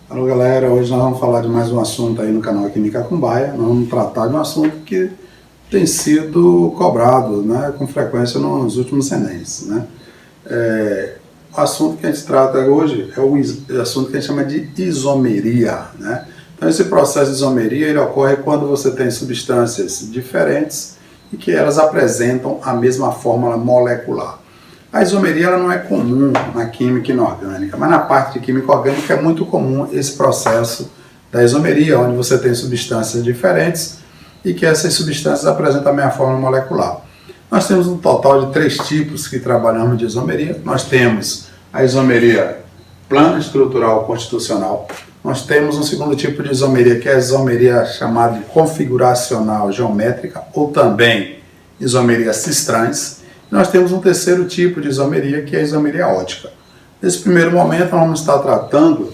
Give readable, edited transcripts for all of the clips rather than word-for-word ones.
Alô galera, hoje nós vamos falar de mais um assunto aí no canal Química Kumbaia. Nós vamos tratar de um assunto que tem sido cobrado, né, com frequência nos últimos Enems, né? O assunto que a gente trata hoje é o assunto que a gente chama de isomeria, né? Então esse processo de isomeria ele ocorre quando você tem substâncias diferentes e que elas apresentam a mesma fórmula molecular. A isomeria ela não é comum na química inorgânica, mas na parte de química orgânica é muito comum esse processo da isomeria, onde você tem substâncias diferentes e que essas substâncias apresentam a mesma fórmula molecular. Nós temos um total de 3 tipos que trabalhamos de isomeria. Nós temos a isomeria plana, estrutural, constitucional. Nós temos um segundo tipo de isomeria, que é a isomeria chamada de configuracional geométrica, ou também isomeria cis-trans. Nós temos um terceiro tipo de isomeria, que é a isomeria ótica. Nesse primeiro momento, nós vamos estar tratando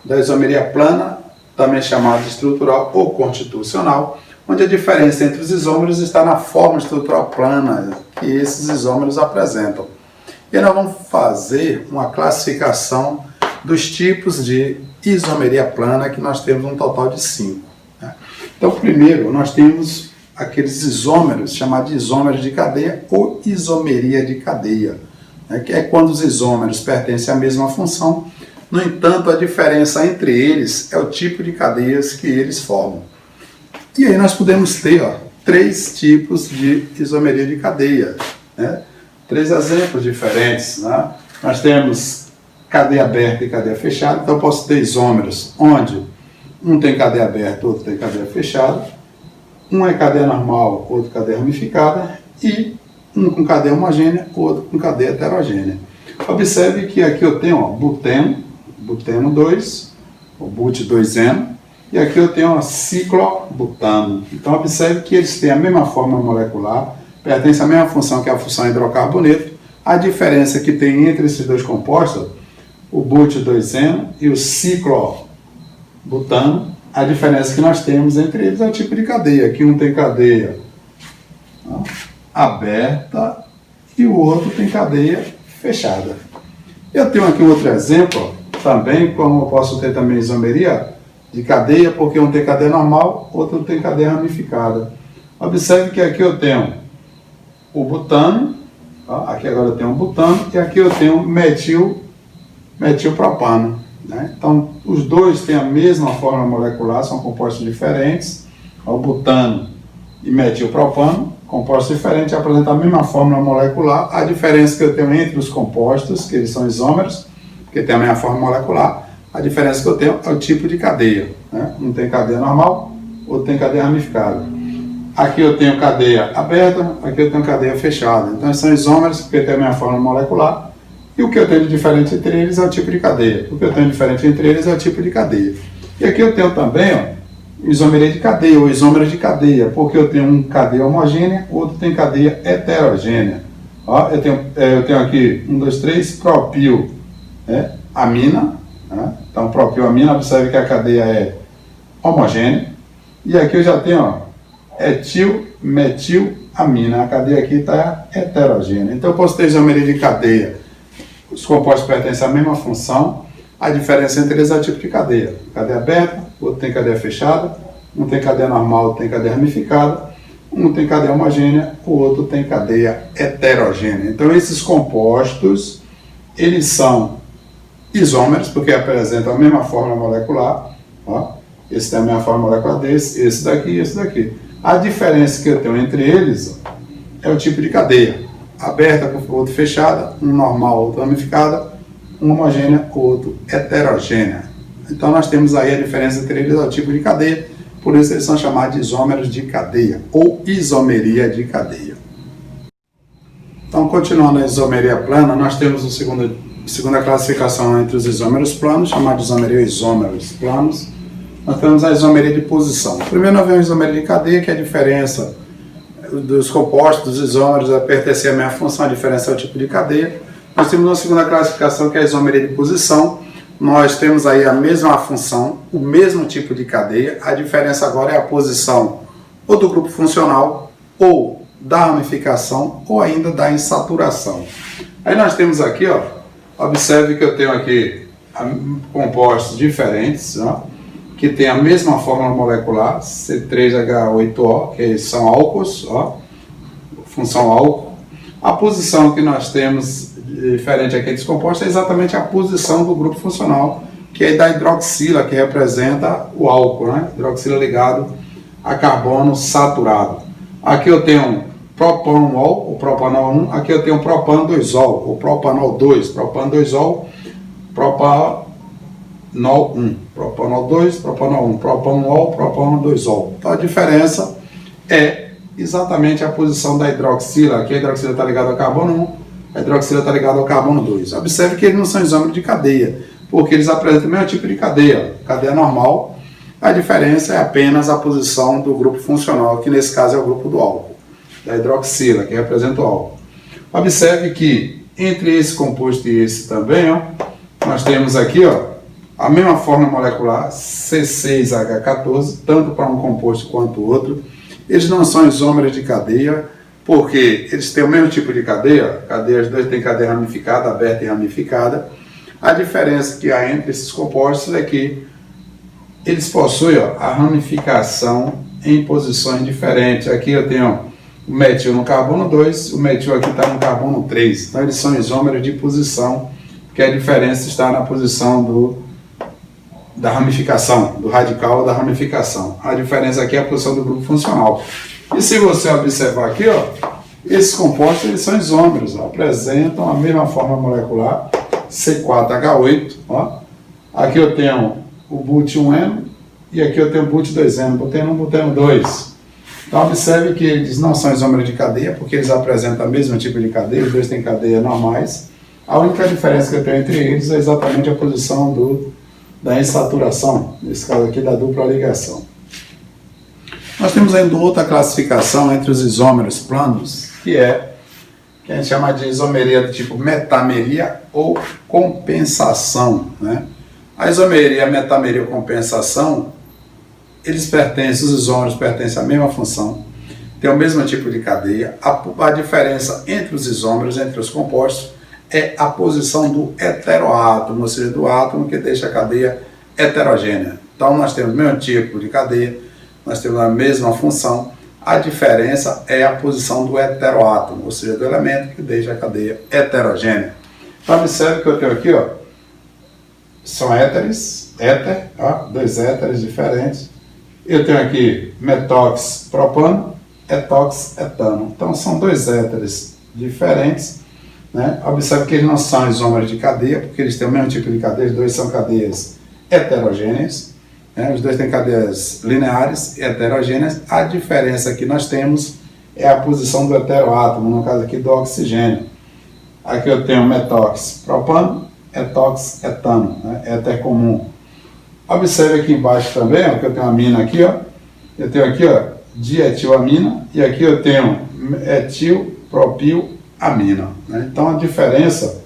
da isomeria plana, também chamada de estrutural ou constitucional, onde a diferença entre os isômeros está na forma estrutural plana que esses isômeros apresentam. E aí nós vamos fazer uma classificação dos tipos de isomeria plana, que nós temos um total de 5. Né? Então, primeiro, nós temos aqueles isômeros, chamados de isômeros de cadeia ou isomeria de cadeia, né? Que é quando os isômeros pertencem à mesma função, no entanto, a diferença entre eles é o tipo de cadeias que eles formam. E aí nós podemos ter 3 tipos de isomeria de cadeia, né? 3 exemplos diferentes, né? Nós temos cadeia aberta e cadeia fechada, então eu posso ter isômeros onde um tem cadeia aberta, outro tem cadeia fechada, um é cadeia normal, outro cadeia ramificada, e um com cadeia homogênea, outro com cadeia heterogênea. Observe que aqui eu tenho buteno 2, o but2eno, e aqui eu tenho ciclobutano. Então observe que eles têm a mesma fórmula molecular, pertencem à mesma função que é a função hidrocarboneto. A diferença que tem entre esses dois compostos, o but2eno e o ciclobutano, a diferença que nós temos entre eles é o tipo de cadeia. Aqui um tem cadeia aberta e o outro tem cadeia fechada. Eu tenho aqui um outro exemplo, também, como eu posso ter também isomeria de cadeia, porque um tem cadeia normal, outro tem cadeia ramificada. Observe que aqui eu tenho o butano, aqui agora eu tenho o butano, e aqui eu tenho metilpropano. Né? Então, os dois têm a mesma fórmula molecular, são compostos diferentes. O butano e metilpropano, compostos diferentes, apresentam a mesma fórmula molecular. A diferença que eu tenho entre os compostos, que eles são isômeros, porque tem a mesma fórmula molecular, a diferença que eu tenho é o tipo de cadeia. Né? Um tem cadeia normal, outro tem cadeia ramificada. Aqui eu tenho cadeia aberta, aqui eu tenho cadeia fechada. Então, são isômeros, porque tem a mesma fórmula molecular. E o que eu tenho de diferente entre eles é o tipo de cadeia. O que eu tenho de diferente entre eles é o tipo de cadeia. E aqui eu tenho também isomeria de cadeia, ou isômeros de cadeia, porque eu tenho um cadeia homogênea, outro tem cadeia heterogênea. Eu tenho aqui 1, 2, 3, propil, amina. Né? Então, propil amina, observe que a cadeia é homogênea. E aqui eu já tenho etil, metil, amina. A cadeia aqui está heterogênea. Então, eu posso ter isomeria de cadeia. Os compostos pertencem à mesma função, a diferença entre eles é o tipo de cadeia. Cadeia aberta, outro tem cadeia fechada, um tem cadeia normal, outro tem cadeia ramificada, um tem cadeia homogênea, o outro tem cadeia heterogênea. Então esses compostos, eles são isômeros, porque apresentam a mesma fórmula molecular. Esse tem a mesma fórmula molecular desse, esse daqui e esse daqui. A diferença que eu tenho entre eles é o tipo de cadeia. Aberta com outro fechada, um normal, outro ramificada, um homogênea, outro heterogênea. Então nós temos aí a diferença entre eles, é o tipo de cadeia, por isso eles são chamados de isômeros de cadeia, ou isomeria de cadeia. Então, continuando a isomeria plana, nós temos a segunda classificação entre os isômeros planos, chamada de isomeria isômeros planos. Nós temos a isomeria de posição. Primeiro nós vemos a isomeria de cadeia, que é a diferença dos compostos, dos isômeros, a pertencer à mesma função, a diferença é o tipo de cadeia. Nós temos uma segunda classificação, que é a isomeria de posição. Nós temos aí a mesma função, o mesmo tipo de cadeia, a diferença agora é a posição ou do grupo funcional, ou da ramificação, ou ainda da insaturação. Aí nós temos aqui, observe que eu tenho aqui compostos diferentes, ó, que têm a mesma fórmula molecular, C3H8O, que são álcools, ó, função álcool. A posição que nós temos diferente aqueles compostos é exatamente a posição do grupo funcional, que é da hidroxila, que representa o álcool, né? Hidroxila ligado a carbono saturado. Aqui eu tenho propanol, o propanol 1, aqui eu tenho propan 2ol, o propanol 2, propan 2ol, propanol 1, propanol 2, propanol 1, propanol, propan 2ol. Então a diferença é exatamente a posição da hidroxila. Aqui a hidroxila está ligada ao carbono 1, a hidroxila está ligada ao carbono 2. Observe que eles não são isômeros de cadeia, porque eles apresentam o mesmo tipo de cadeia, cadeia normal. A diferença é apenas a posição do grupo funcional, que nesse caso é o grupo do álcool, da hidroxila, que representa o álcool. Observe que entre esse composto e esse também, ó, nós temos aqui, ó, a mesma fórmula molecular, C6H14, tanto para um composto quanto o outro. Eles não são isômeros de cadeia, porque eles têm o mesmo tipo de cadeia, os dois têm cadeia ramificada, aberta e ramificada. A diferença que há entre esses compostos é que eles possuem, ó, a ramificação em posições diferentes. Aqui eu tenho o metil no carbono 2, o metil aqui está no carbono 3. Então eles são isômeros de posição, porque a diferença está na posição da ramificação, do radical da ramificação. A diferença aqui é a posição do grupo funcional. E se você observar aqui, ó, esses compostos eles são isômeros, ó, apresentam a mesma forma molecular, C4H8. Ó. Aqui eu tenho o but1N e aqui eu tenho o but2N, buteno 1, buteno 2. Então observe que eles não são isômeros de cadeia, porque eles apresentam o mesmo tipo de cadeia, os dois têm cadeias normais. A única diferença que eu tenho entre eles é exatamente a posição da insaturação, nesse caso aqui da dupla ligação. Nós temos ainda outra classificação entre os isômeros planos, que a gente chama de isomeria do tipo metameria ou compensação, né? A isomeria, metameria ou compensação, os isômeros pertencem à mesma função, têm o mesmo tipo de cadeia. A diferença entre os isômeros, entre os compostos, é a posição do heteroátomo, ou seja, do átomo que deixa a cadeia heterogênea. Então nós temos o mesmo tipo de cadeia, nós temos a mesma função, a diferença é a posição do heteroátomo, ou seja, do elemento que deixa a cadeia heterogênea. Então observe que eu tenho aqui, ó, são éteres, ó, dois éteres diferentes. Eu tenho aqui metox propano, etox etano. Então são dois éteres diferentes, né? Observe que eles não são isômeros de cadeia, porque eles têm o mesmo tipo de cadeia, os dois são cadeias heterogêneas, né? Os dois têm cadeias lineares e heterogêneas. A diferença que nós temos é a posição do heteroátomo, no caso aqui do oxigênio. Aqui eu tenho metox propano, etox etano, né? Éter comum. Observe aqui embaixo também, ó, que eu tenho a amina aqui, ó. Eu tenho aqui, ó, dietilamina, e aqui eu tenho etilpropilamina, né? Então a diferença,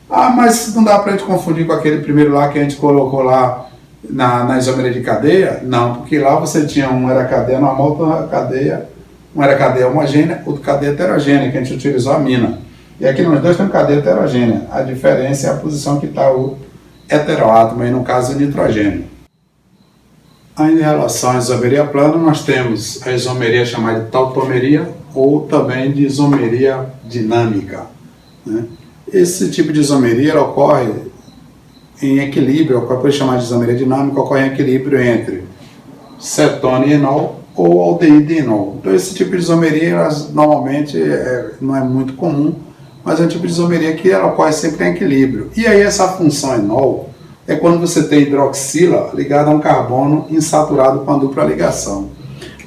mas não dá para a gente confundir com aquele primeiro lá que a gente colocou lá na isomeria de cadeia? Não, porque lá você tinha um era cadeia normal, outro cadeia, um era cadeia homogênea, outro cadeia heterogênea, que a gente utilizou a amina. E aqui nós dois temos cadeia heterogênea. A diferença é a posição que está o heteroátomo, aí no caso o nitrogênio. Ainda em relação à isomeria plana, nós temos a isomeria chamada de tautomeria ou também de isomeria dinâmica, né? Esse tipo de isomeria ocorre em equilíbrio, por chamar de isomeria dinâmica, ocorre em equilíbrio entre cetona e enol ou aldeído e enol. Então esse tipo de isomeria normalmente não é muito comum, mas é um tipo de isomeria que ela ocorre sempre em equilíbrio. E aí essa função enol é quando você tem hidroxila ligada a um carbono insaturado com a dupla ligação.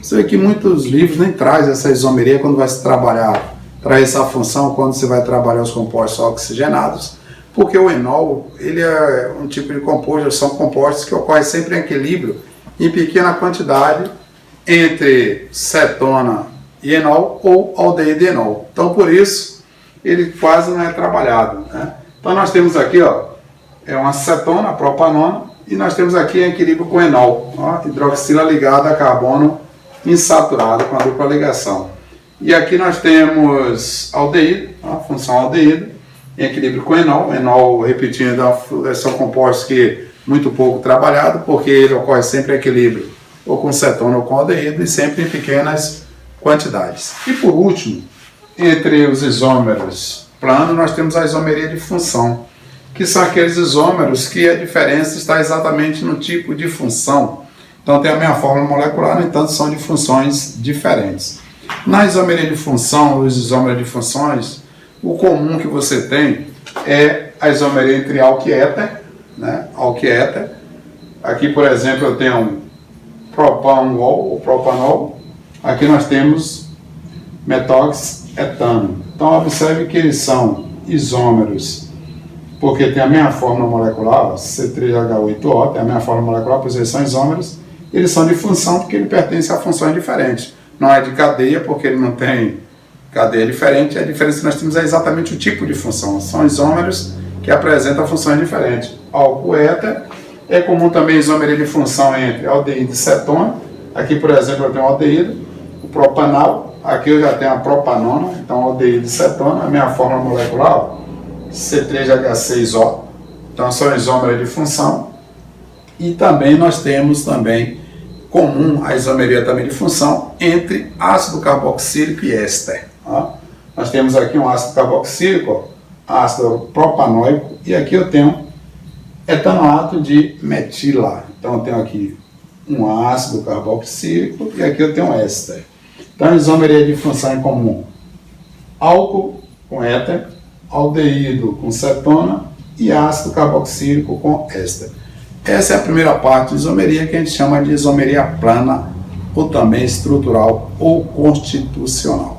Você vê que muitos livros nem trazem essa isomeria quando vai se trabalhar, traz essa função quando você vai trabalhar os compostos oxigenados, porque o enol, ele é um tipo de composto, são compostos que ocorrem sempre em equilíbrio, em pequena quantidade, entre cetona e enol ou aldeído e enol. Então, por isso, ele quase não é trabalhado, né? Então, nós temos aqui, ó, uma cetona, propanona, e nós temos aqui em equilíbrio com enol, ó, hidroxila ligada a carbono insaturado com a dupla ligação. E aqui nós temos aldeído, ó, função aldeído, em equilíbrio com enol. Enol, repetindo, são compostos que muito pouco trabalhado, porque ele ocorre sempre em equilíbrio ou com cetona ou com aldeído e sempre em pequenas quantidades. E por último, entre os isômeros plano, nós temos a isomeria de função, que são aqueles isômeros que a diferença está exatamente no tipo de função. Então tem a mesma fórmula molecular, no entanto são de funções diferentes. Na isomeria de função, os isômeros de funções, o comum que você tem é a isomeria entre álcool e éter, né? Álcool e éter. Aqui, por exemplo, eu tenho propanol ou propanol. Aqui nós temos metoxetano. Então observe que eles são isômeros, porque tem a mesma fórmula molecular, C3H8O, tem a mesma fórmula molecular, pois eles são isômeros. Eles são de função porque ele pertence a funções diferentes. Não é de cadeia, porque ele não tem cadeia diferente. A diferença que nós temos é exatamente o tipo de função. São isômeros que apresentam funções diferentes. Álcool éter, é comum também isomeria de função entre aldeído e cetona. Aqui, por exemplo, eu tenho o aldeído, o propanal. Aqui eu já tenho a propanona, então aldeído e cetona. A minha fórmula molecular, C3H6O. Então são isômeros de função. E também nós temos comum a isomeria também de função entre ácido carboxílico e éster. Tá? Nós temos aqui um ácido carboxílico, ácido propanóico, e aqui eu tenho etanoato de metila. Então eu tenho aqui um ácido carboxílico e aqui eu tenho éster. Então a isomeria de função é comum: álcool com éter, aldeído com cetona e ácido carboxílico com éster. Essa é a primeira parte de isomeria, que a gente chama de isomeria plana, ou também estrutural ou constitucional.